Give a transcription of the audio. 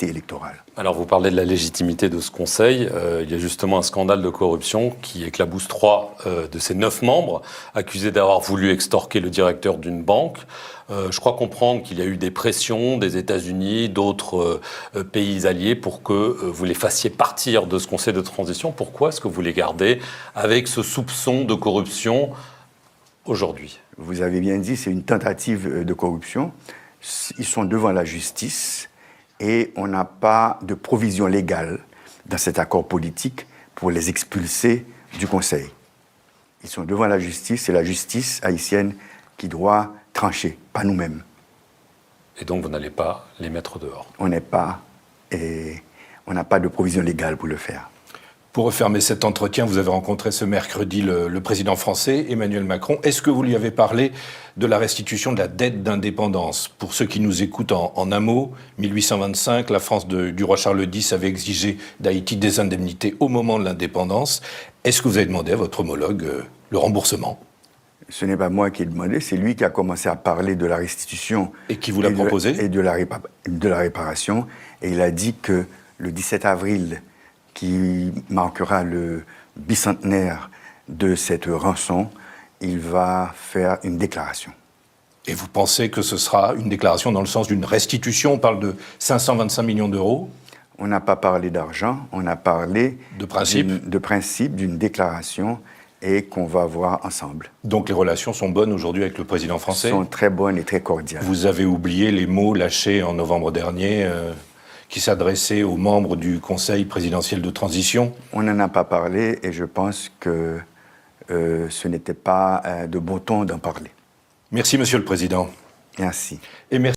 électorale. Alors vous parlez de la légitimité de ce Conseil. Il y a justement un scandale de corruption qui éclabousse 3 de ses 9 membres, accusés d'avoir voulu extorquer le directeur d'une banque. Je crois comprendre qu'il y a eu des pressions des États-Unis, d'autres pays alliés pour que vous les fassiez partir de ce Conseil de transition. Pourquoi est-ce que vous les gardez avec ce soupçon de corruption aujourd'hui? Vous avez bien dit, c'est une tentative de corruption. Ils sont devant la justice. Et on n'a pas de provision légale dans cet accord politique pour les expulser du Conseil. Ils sont devant la justice, c'est la justice haïtienne qui doit trancher, pas nous-mêmes. Et donc vous n'allez pas les mettre dehors? On n'a pas de provision légale pour le faire. Pour refermer cet entretien, vous avez rencontré ce mercredi le président français, Emmanuel Macron. Est-ce que vous lui avez parlé de la restitution de la dette d'indépendance? Pour ceux qui nous écoutent en un mot, 1825, la France du roi Charles X avait exigé d'Haïti des indemnités au moment de l'indépendance. Est-ce que vous avez demandé à votre homologue le remboursement? Ce n'est pas moi qui ai demandé, c'est lui qui a commencé à parler de la restitution. Et qui vous l'a proposé? Et de la réparation. Et il a dit que le 17 avril, qui marquera le bicentenaire de cette rançon, il va faire une déclaration. Et vous pensez que ce sera une déclaration dans le sens d'une restitution? On parle de 525 millions d'euros. On n'a pas parlé d'argent, on a parlé de principe, d'une déclaration et qu'on va voir ensemble. Donc les relations sont bonnes aujourd'hui avec le président français? Sont très bonnes et très cordiales. Vous avez oublié les mots lâchés en novembre dernier qui s'adressait aux membres du Conseil présidentiel de transition? On n'en a pas parlé et je pense que ce n'était pas de bon ton d'en parler. Merci, Monsieur le Président. Merci. Et merci.